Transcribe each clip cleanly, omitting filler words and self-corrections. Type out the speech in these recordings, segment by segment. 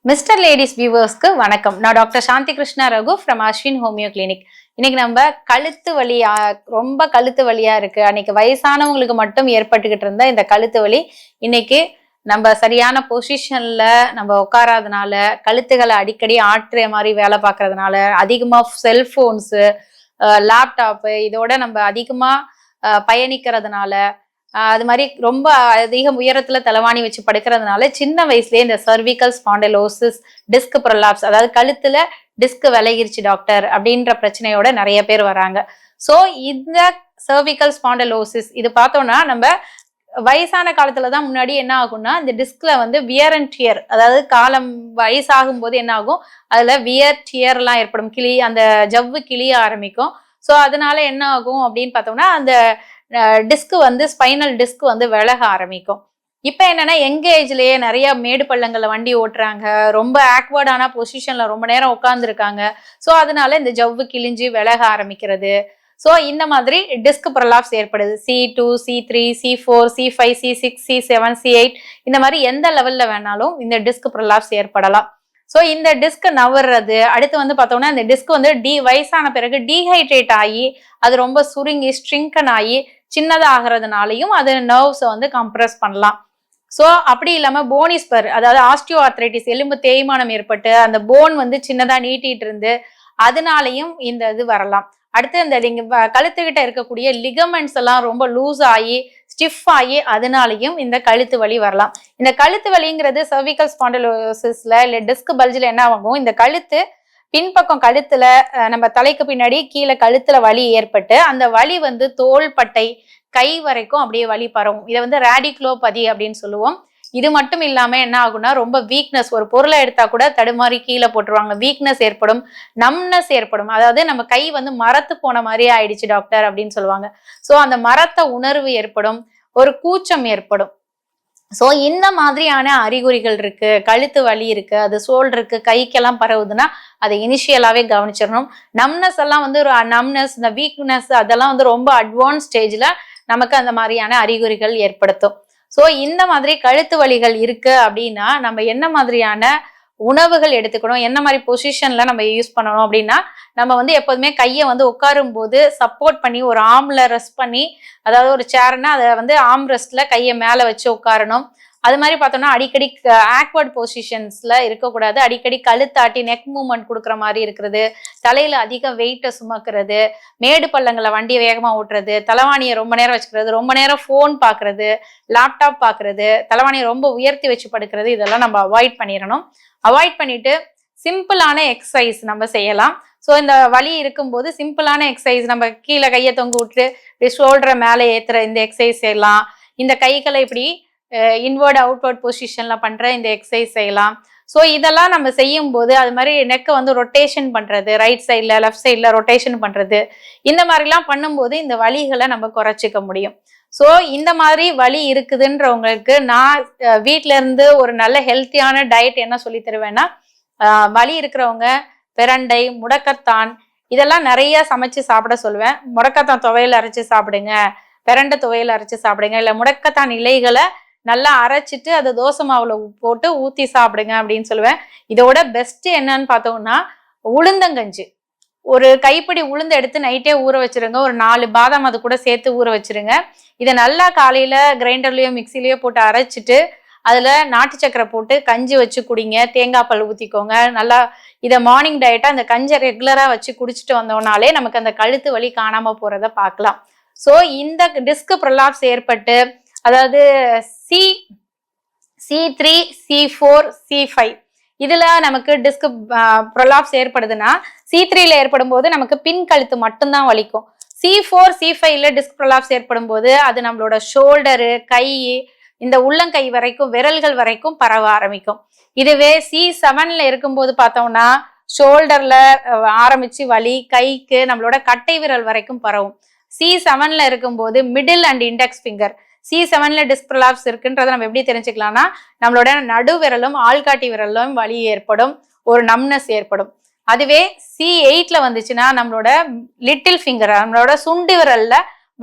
Mister ladies வியூவர்ஸ்க்கு வணக்கம். நான் doctor Shanthi Krishna Raghu from Ashwin homeo clinic. இன்னைக்கு நம்ம கழுத்து வலி, ரொம்ப கழுத்து வலியா இருக்கு, அன்னைக்கு வயசானவங்களுக்கு மட்டும் ஏற்பட்டுக்கிட்டு இருந்த இந்த கழுத்து வலி இன்னைக்கு நம்ம சரியான பொசிஷன்ல நம்ம உட்காராதனால, கழுத்துகளை அடிக்கடி ஆட்டுற மாதிரி வேலை பார்க்கறதுனால, அதிகமா செல்போன்ஸு, லேப்டாப்பு இதோட நம்ம அதிகமா பயணிக்கிறதுனால, அது மாதிரி ரொம்ப அதிக உயரத்துல தலைவாணி வச்சு படுக்கிறதுனால சின்ன வயசுலயே இந்த சர்விக்கல் ஸ்பாண்டலோசிஸ், டிஸ்க் ப்ரொலாப்ஸ், அதாவது கழுத்துல டிஸ்க் விலகிருச்சு டாக்டர் அப்படின்ற பிரச்சனையோட நிறைய பேர் வராங்க. ஸோ இந்த சர்விக்கல் ஸ்பாண்டலோசிஸ் இது பார்த்தோம்னா நம்ம வயசான காலத்துலதான் முன்னாடி என்ன ஆகும்னா இந்த டிஸ்க்ல வந்து வியர் அண்ட் டியர், அதாவது காலம் வயசாகும் போது என்ன ஆகும், அதுல வியர் டியர் எல்லாம் ஏற்படும், கிளி அந்த ஜவ்வு கிளிய ஆரம்பிக்கும். ஸோ அதனால என்ன ஆகும் அப்படின்னு பார்த்தோம்னா அந்த டிஸ்க் வந்து ஸ்பைனல் டிஸ்க் வந்து விலக ஆரம்பிக்கும். இப்ப என்னன்னா யங் ஏஜ்லயே நிறைய மேடு பள்ளங்கள்ல வண்டி ஓட்டுறாங்க, ரொம்ப ஆக்வர்டான பொசிஷன்ல ரொம்ப நேரம் உட்கார்ந்துருக்காங்க. ஸோ அதனால இந்த ஜவ்வு கிழிஞ்சு விலக ஆரம்பிக்கிறது. ஸோ இந்த மாதிரி டிஸ்க் ப்ரொலாப்ஸ் ஏற்படுது. C2, C3, C4, C5, C6, C7, C8 இந்த மாதிரி எந்த லெவல்ல வேணாலும் இந்த டிஸ்க் ப்ரொலாப்ஸ் ஏற்படலாம். ஸோ இந்த டிஸ்க் நவர்றது, அடுத்து வந்து பார்த்தோம்னா இந்த டிஸ்க் வந்து வயசான பிறகு டீஹைட்ரேட் ஆகி அது ரொம்ப சுருங்கி ஸ்ட்ரிங்கன் ஆகி சின்னதாகிறதுனாலையும் அது நர்வ்ஸை வந்து கம்ப்ரெஸ் பண்ணலாம். ஸோ அப்படி இல்லாமல் போனிஸ்பர், அதாவது ஆஸ்டியோ ஆர்த்ரைட்டிஸ், எலும்பு தேய்மானம் ஏற்பட்டு அந்த போன் வந்து சின்னதாக நீட்டிட்டு இருந்து அதனாலையும் இந்த இது வரலாம். அடுத்து இந்த கழுத்துக்கிட்ட இருக்கக்கூடிய லிகமெண்ட்ஸ் எல்லாம் ரொம்ப லூஸ் ஆகி ஸ்டிஃப் ஆகி அதனாலையும் இந்த கழுத்து வலி வரலாம். இந்த கழுத்து வலிங்கிறது சர்விக்கல் ஸ்பாண்டலோசிஸ்ல இல்ல டிஸ்க் பல்ஜில் என்ன ஆகும், இந்த கழுத்து பின்பக்கம் கழுத்துல நம்ம தலைக்கு பின்னாடி கீழே கழுத்துல வலி ஏற்பட்டு அந்த வலி வந்து தோள்பட்டை கை வரைக்கும் அப்படியே வலி பரவும். இதை வந்து ரேடிகுலோபதி அப்படின்னு சொல்லுவோம். இது மட்டும் இல்லாம என்ன ஆகும்னா ரொம்ப வீக்னஸ், ஒரு பொருளை எடுத்தா கூட தடுமாறி கீழே போட்டுருவாங்க, வீக்னஸ் ஏற்படும், நம்னஸ் ஏற்படும், அதாவது நம்ம கை வந்து மரத்து போன மாதிரியே ஆயிடுச்சு டாக்டர் அப்படின்னு சொல்லுவாங்க. ஸோ அந்த மரத்த உணர்வு ஏற்படும், ஒரு கூச்சம் ஏற்படும். ஸோ இந்த மாதிரியான அறிகுறிகள் இருக்கு, கழுத்து வலி இருக்கு, அது சோல் இருக்கு, கைக்கெல்லாம் பரவுதுன்னா அதை இனிஷியலாவே கவனிச்சிடணும். நம்னஸ் எல்லாம் வந்து ஒரு நம்னஸ், இந்த வீக்னஸ் அதெல்லாம் வந்து ரொம்ப அட்வான்ஸ் ஸ்டேஜ்ல நமக்கு அந்த மாதிரியான அறிகுறிகள் ஏற்படுத்தும். ஸோ இந்த மாதிரி கழுத்து வலிகள் இருக்கு அப்படின்னா நம்ம என்ன மாதிரியான உணவுகள் எடுத்துக்கணும், என்ன மாதிரி பொசிஷன்ல நம்ம யூஸ் பண்ணணும் அப்படின்னா, நம்ம வந்து எப்போதுமே கையை வந்து உட்காரும் போது சப்போர்ட் பண்ணி ஒரு ஆர்ம்ல ரெஸ்ட் பண்ணி, அதாவது ஒரு சேர்னா அதை வந்து ஆர்ம் ரெஸ்ட்ல கையை மேல வச்சு உட்காரணும். அது மாதிரி பார்த்தோம்னா அடிக்கடி ஆக்வர்ட் பொசிஷன்ஸ்ல இருக்கக்கூடாது, அடிக்கடி கழுத்தாட்டி நெக் மூவ்மெண்ட் கொடுக்குற மாதிரி இருக்கிறது, தலையில அதிக வெயிட்டை சுமக்கிறது, மேடு பள்ளங்களை வண்டியை வேகமா ஓட்டுறது, தலைவாணியை ரொம்ப நேரம் வச்சுக்கிறது, ரொம்ப நேரம் ஃபோன் பார்க்கறது, லேப்டாப் பார்க்கறது, தலைவாணியை ரொம்ப உயர்த்தி வச்சு படுக்கிறது, இதெல்லாம் நம்ம அவாய்ட் பண்ணிடணும். அவாய்ட் பண்ணிட்டு சிம்பிளான எக்ஸசைஸ் நம்ம செய்யலாம். ஸோ இந்த வலி இருக்கும்போது சிம்பிளான எக்ஸசைஸ், நம்ம கீழே கையை தொங்க விட்டு ஷோல்டரை மேலே ஏற்றுற இந்த எக்ஸசைஸ் செய்யலாம். இந்த கைகளை இப்படி இன்வர்ட் அவுட்வர்ட் பொசிஷன்ல பண்ற இந்த எக்ஸசைஸ் செய்யலாம். ஸோ இதெல்லாம் நம்ம செய்யும் போது அது மாதிரி நெக்கை வந்து ரொட்டேஷன் பண்றது, ரைட் சைட்ல லெஃப்ட் சைட்ல ரொட்டேஷன் பண்றது, இந்த மாதிரிலாம் பண்ணும்போது இந்த வலிகளை நம்ம குறைச்சிக்க முடியும். ஸோ இந்த மாதிரி வலி இருக்குதுன்றவங்களுக்கு நான் வீட்டில இருந்து ஒரு நல்ல ஹெல்த்தியான டயட் என்ன சொல்லி தருவேன்னா, வலி இருக்கிறவங்க பிரண்டை, முடக்கத்தான் இதெல்லாம் நிறைய சமைச்சு சாப்பிட சொல்லுவேன். முடக்கத்தான் துவையல் அரைச்சு சாப்பிடுங்க, பிரண்டை துவையல் அரைச்சு சாப்பிடுங்க, இல்லை முடக்கத்தான் இலைகளை நல்லா அரைச்சிட்டு அதை தோசை மாவுல போட்டு ஊத்தி சாப்பிடுங்க அப்படின்னு சொல்லுவேன். இதோட பெஸ்ட் என்னன்னு பார்த்தோம்னா உளுந்தங்கஞ்சி, ஒரு கைப்பிடி உளுந்து எடுத்து நைட்டே ஊற வச்சிருங்க, ஒரு 4 பாதாம் அது கூட சேர்த்து ஊற வச்சிருங்க. இதை நல்லா காலையில கிரைண்டர்லயோ மிக்சிலயோ போட்டு அரைச்சிட்டு அதுல நாட்டு சக்கரை போட்டு கஞ்சி வச்சு குடிங்க, தேங்காய் பால் ஊத்திக்கோங்க. நல்லா இதை மார்னிங் டயட்டா அந்த கஞ்சை ரெகுலரா வச்சு குடிச்சிட்டு வந்தோம்னாலே நமக்கு அந்த கழுத்து வலி காணாம போறத பார்க்கலாம். ஸோ இந்த டிஸ்க் ப்ரொலாப்ஸ் ஏற்பட்டு, அதாவது C3, C4, C5 இதுல நமக்கு டிஸ்க் ப்ரொலாப்ஸ் ஏற்படுதுன்னா C3ல ஏற்படும் போது நமக்கு பின் கழுத்து மட்டும்தான் வலிக்கும். C4, C5ல டிஸ்க் ப்ரொலாப்ஸ் ஏற்படும் போது அது நம்மளோட ஷோல்டரு, கை, இந்த உள்ளங்கை வரைக்கும் விரல்கள் வரைக்கும் பரவ ஆரம்பிக்கும். இதுவே C7ல இருக்கும்போது பார்த்தோம்னா ஷோல்டர்ல ஆரம்பிச்சு வலி கைக்கு நம்மளோட கட்டை விரல் வரைக்கும் பரவும். C7ல இருக்கும்போது மிடில் அண்ட் இண்டெக்ஸ் ஃபிங்கர், C7ல டிஸ்க் ப்ரொலாப்ஸ் இருக்குன்றதை நம்ம எப்படி தெரிஞ்சுக்கலாம்னா, நம்மளோட நடு விரலும் ஆள்காட்டி விரலும் வலி ஏற்படும், ஒரு நம்னஸ் ஏற்படும். அதுவே C8ல வந்துச்சுன்னா நம்மளோட லிட்டில் ஃபிங்கர், நம்மளோட சுண்டு விரல்ல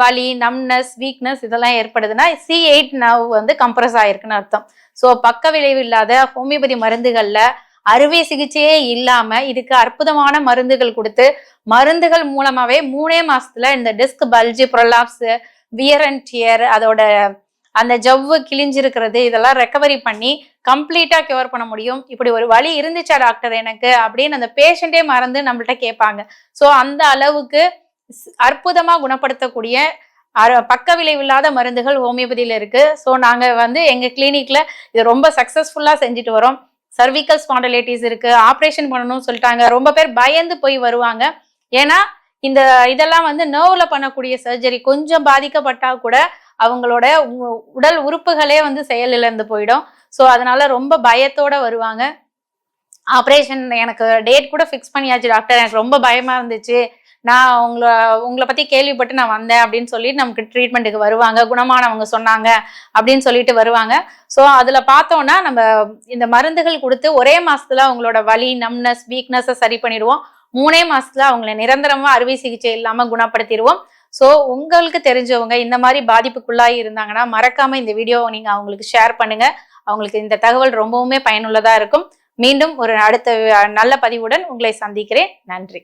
வலி, நம்னஸ், வீக்னஸ் இதெல்லாம் ஏற்படுதுன்னா C8 நர்வ் வந்து கம்ப்ரஸ் ஆயிருக்குன்னு அர்த்தம். ஸோ பக்க விளைவு இல்லாத ஹோமியோபதி மருந்துகள்ல அறுவை சிகிச்சையே இல்லாம இதுக்கு அற்புதமான மருந்துகள் கொடுத்து மருந்துகள் மூலமாவே 3 மாசத்துல இந்த disk bulge, prolapse, wear and dear, அதோட அந்த ஜவ்வு கிழிஞ்சிருக்கிறது இதெல்லாம் ரெக்கவரி பண்ணி கம்ப்ளீட்டா கியூர் பண்ண முடியும். இப்படி ஒரு வழி இருந்துச்சா டாக்டர் எனக்கு அப்படின்னு அந்த பேஷண்டே மறந்து நம்மள்ட்ட கேட்பாங்க. சோ அந்த அளவுக்கு அற்புதமா குணப்படுத்தக்கூடிய பக்க விளைவில்லாத மருந்துகள் ஹோமியோபதியில இருக்கு. சோ நாங்க எங்க கிளினிக்ல இது ரொம்ப சக்சஸ்ஃபுல்லா செஞ்சுட்டு வரோம். சர்விக்கல் ஸ்பாண்டிலைட்டிஸ் இருக்கு, ஆப்ரேஷன் பண்ணணும்னு சொல்லிட்டாங்க. ரொம்ப பேர் பயந்து போய் வருவாங்க. ஏன்னா இந்த இதெல்லாம் நர்வ்ல பண்ணக்கூடிய சர்ஜரி கொஞ்சம் பாதிக்கப்பட்டா கூட அவங்களோட உடல் உறுப்புகளே செயலிழந்து போயிடும். சோ அதனால ரொம்ப பயத்தோட வருவாங்க. ஆப்ரேஷன் எனக்கு டேட் கூட ஃபிக்ஸ் பண்ணியாச்சு டாக்டர், எனக்கு ரொம்ப பயமா இருந்துச்சு, நான் உங்களை பத்தி கேள்விப்பட்டு நான் வந்தேன் அப்படின்னு சொல்லிட்டு நமக்கு ட்ரீட்மெண்ட்டுக்கு வருவாங்க. குணமானவங்க சொன்னாங்க அப்படின்னு சொல்லிட்டு வருவாங்க. ஸோ அதுல பார்த்தோம்னா நம்ம இந்த மருந்துகள் கொடுத்து ஒரே மாசத்துல அவங்களோட வலி, நம்னஸ், வீக்னஸை சரி பண்ணிடுவோம். 3 மாசத்துல அவங்களை நிரந்தரமா அறுவை சிகிச்சை இல்லாம குணப்படுத்திடுவோம். ஸோ உங்களுக்கு தெரிஞ்சவங்க இந்த மாதிரி பாதிப்புக்குள்ளாகி இருந்தாங்கன்னா மறக்காம இந்த வீடியோவை நீங்க அவங்களுக்கு ஷேர் பண்ணுங்க. அவங்களுக்கு இந்த தகவல் ரொம்பவுமே பயனுள்ளதா இருக்கும். மீண்டும் ஒரு அடுத்த நல்ல பதிவுடன் உங்களை சந்திக்கிறேன். நன்றி.